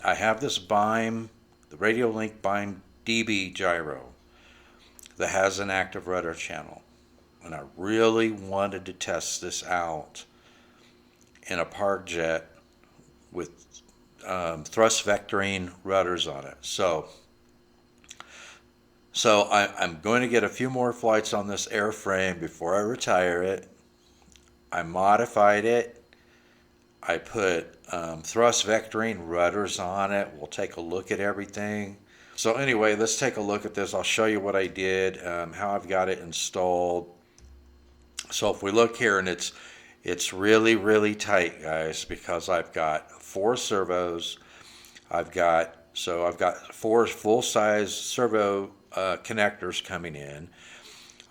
I have this the Radiolink Byme-DB Gyro that has an active rudder channel. And I really wanted to test this out in a Parkjet with thrust vectoring rudders on it. So I'm going to get a few more flights on this airframe before I retire it. I modified it. I put thrust vectoring rudders on it. We'll take a look at everything. So anyway, let's take a look at this. I'll show you what I did, how I've got it installed. So if we look here, and it's really, really tight, guys, because I've got 4 servos. I've got 4 full-size servo connectors coming in.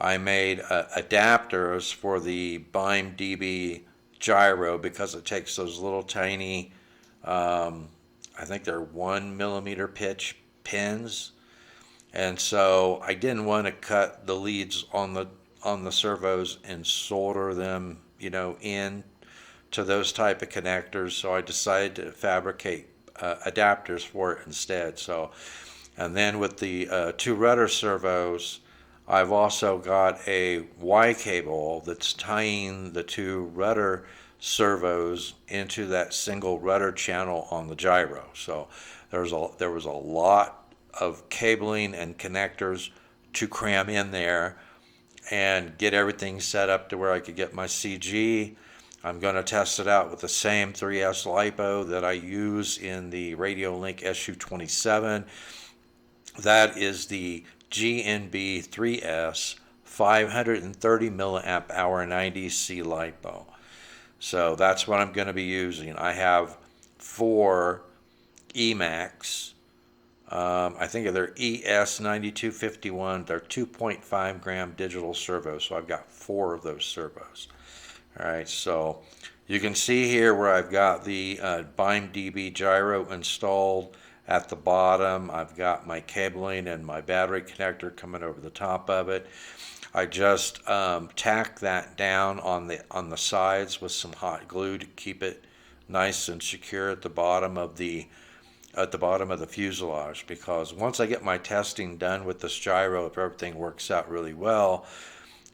I made adapters for the Byme-DB Gyro because it takes those little tiny, I think they're 1 millimeter pitch pins, and so I didn't want to cut the leads on the servos and solder them, in to those type of connectors. So I decided to fabricate adapters for it instead. So, and then with the 2 rudder servos, I've also got a Y cable that's tying the 2 rudder servos into that single rudder channel on the gyro. So there was a lot of cabling and connectors to cram in there and get everything set up to where I could get my CG. I'm going to test it out with the same 3S LIPO that I use in the Radiolink SU27. That is the GNB 3S 530 milliamp hour 90C LIPO. So that's what I'm going to be using. I have 4 EMAX. I think they're ES9251. They're 2.5 gram digital servos. So I've got 4 of those servos. All right, so you can see here where I've got the Byme-DB Gyro installed. At the bottom, I've got my cabling and my battery connector coming over the top of it. I just tack that down on the sides with some hot glue to keep it nice and secure at the bottom of the fuselage, because once I get my testing done with this gyro, if everything works out really well,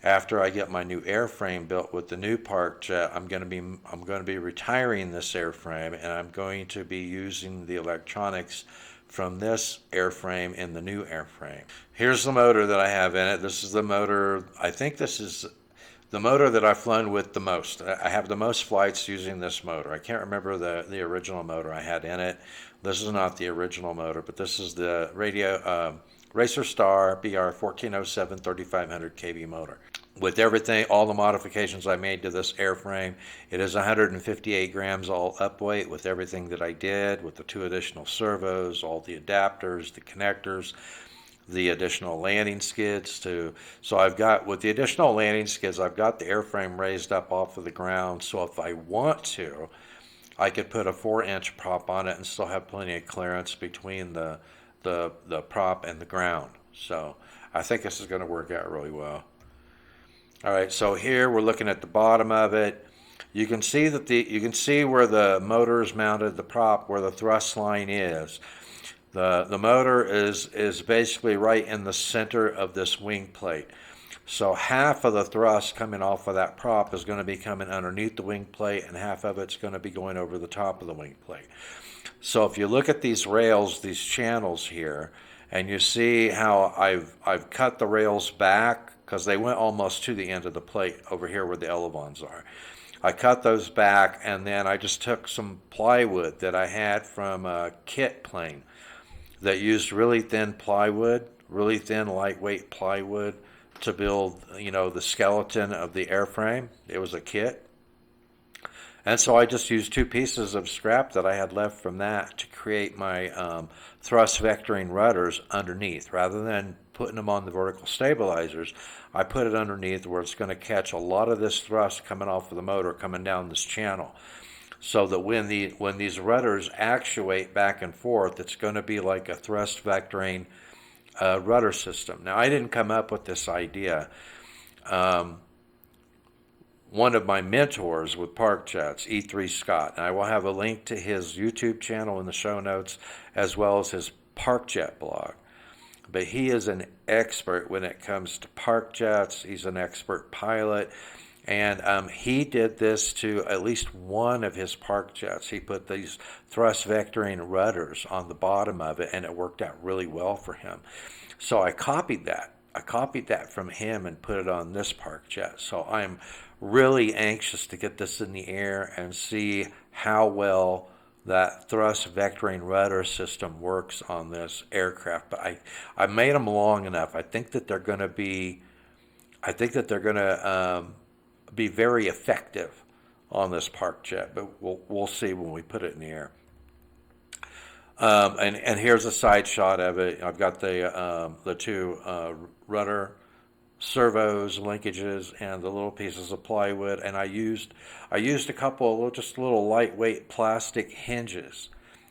after I get my new airframe built with the new Parkjet, I'm going to be retiring this airframe, and I'm going to be using the electronics from this airframe in the new airframe. Here's the motor that I have in it. This is the motor. I think this is the motor that I've flown with the most. I have the most flights using this motor. I can't remember the original motor I had in it. This is not the original motor, but this is the Racer Star BR 1407 3500 kV motor. With everything, all the modifications I made to this airframe, it is 158 grams all up weight with everything that I did, with the 2 additional servos, all the adapters, the connectors, the additional landing skids so I've got, with the additional landing skids, I've got the airframe raised up off of the ground, so if I want to, I could put a 4-inch prop on it and still have plenty of clearance between the prop and the ground. So I think this is going to work out really well. All right, so here we're looking at the bottom of it. You can see that you can see where the motor is mounted, the prop, where the thrust line is. The motor is basically right in the center of this wing plate. So half of the thrust coming off of that prop is going to be coming underneath the wing plate, and half of it's going to be going over the top of the wing plate. So if you look at these rails, these channels here, and you see how I've cut the rails back because they went almost to the end of the plate over here where the elevons are. I cut those back, and then I just took some plywood that I had from a kit plane that used really thin plywood, really thin lightweight plywood to build, the skeleton of the airframe. It was a kit. And so I just used 2 pieces of scrap that I had left from that to create my thrust vectoring rudders underneath. Rather than putting them on the vertical stabilizers, I put it underneath where it's going to catch a lot of this thrust coming off of the motor coming down this channel. So that when these rudders actuate back and forth, it's going to be like a thrust vectoring rudder system. Now, I didn't come up with this idea. one of my mentors with Parkjets, E3 Scott. And I will have a link to his YouTube channel in the show notes, as well as his Parkjet blog. But he is an expert when it comes to Parkjets. He's an expert pilot. And he did this to at least one of his Parkjets. He put these thrust vectoring rudders on the bottom of it, and it worked out really well for him. So I copied that. I copied that from him and put it on this Parkjet. So I'm really anxious to get this in the air and see how well that thrust vectoring rudder system works on this aircraft. But I made them long enough. I think that they're going to be very effective on this Parkjet, but we'll see when we put it in the air. And here's a side shot of it. I've got the two rudder servos, linkages, and the little pieces of plywood, and I used a couple of just little lightweight plastic hinges,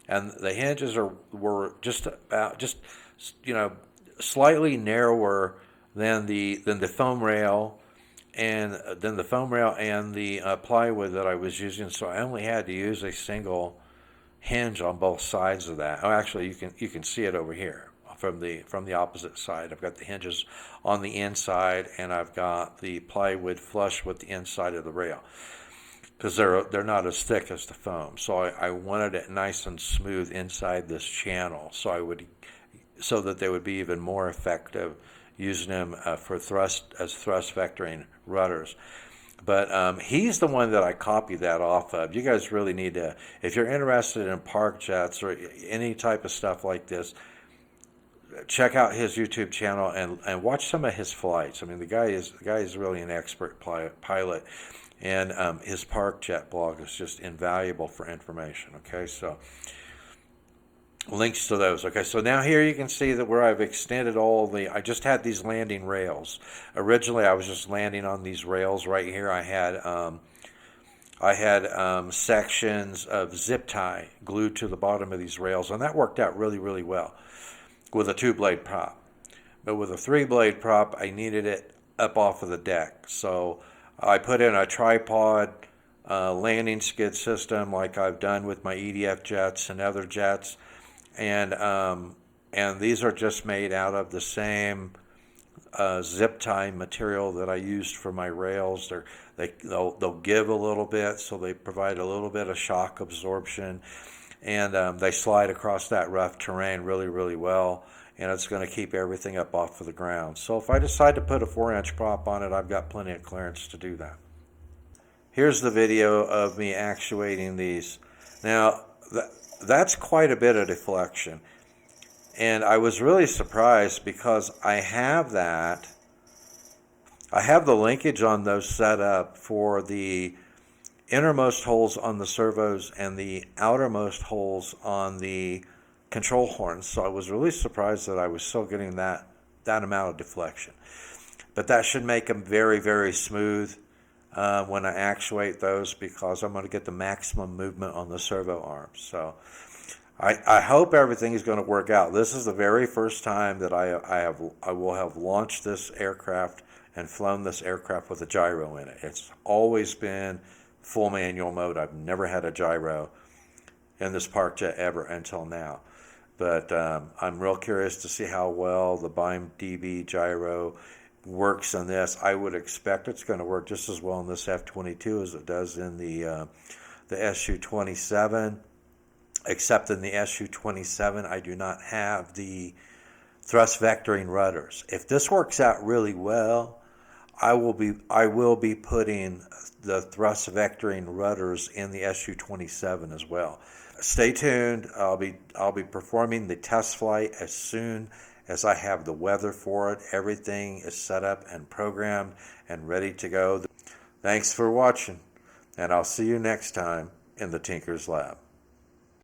and the hinges were just slightly narrower than the foam rail, and then the foam rail and the plywood that I was using. So I only had to use a single hinge on both sides of that. Oh, actually, you can see it over here from the opposite side. I've got the hinges on the inside, and I've got the plywood flush with the inside of the rail, because they're not as thick as the foam. So I wanted it nice and smooth inside this channel, so that they would be even more effective using them for thrust vectoring rudders. But he's the one that I copied that off of. You guys really need to, if you're interested in Parkjets or any type of stuff like this, check out his YouTube channel and watch some of his flights. I mean, the guy is really an expert pilot, and his Parkjet blog is just invaluable for information. Okay, so links to those. Okay, so now here you can see that where I've extended I just had these landing rails. Originally, I was just landing on these rails right here. I had sections of zip tie glued to the bottom of these rails, and that worked out really, really well with a 2-blade prop. But with a 3-blade prop, I needed it up off of the deck. So I put in a tripod landing skid system like I've done with my EDF jets and other jets. And these are just made out of the same zip tie material that I used for my rails. They'll give a little bit, so they provide a little bit of shock absorption, and they slide across that rough terrain really, really well, and it's going to keep everything up off of the ground. So if I decide to put a 4-inch prop on it, I've got plenty of clearance to do that. Here's the video of me actuating these. Now, that's quite a bit of deflection, and I was really surprised because I have the linkage on those set up for the innermost holes on the servos and the outermost holes on the control horns. So I was really surprised that I was still getting that amount of deflection. But that should make them very, very smooth when I actuate those, because I'm going to get the maximum movement on the servo arms. So I hope everything is going to work out. This is the very first time that I will have launched this aircraft and flown this aircraft with a gyro in it. It's always been full manual mode. I've never had a gyro in this Parkjet ever until now. But I'm real curious to see how well the Byme-DB Gyro works in this. I would expect it's going to work just as well in this F22 as it does in the Su-27, except in the Su-27 I do not have the thrust vectoring rudders. If this works out really well, I will be putting the thrust vectoring rudders in the Su-27 as well. Stay tuned. I'll be performing the test flight as soon as I have the weather for it. Everything is set up and programmed and ready to go. Thanks for watching, and I'll see you next time in the Tinkerz Lab.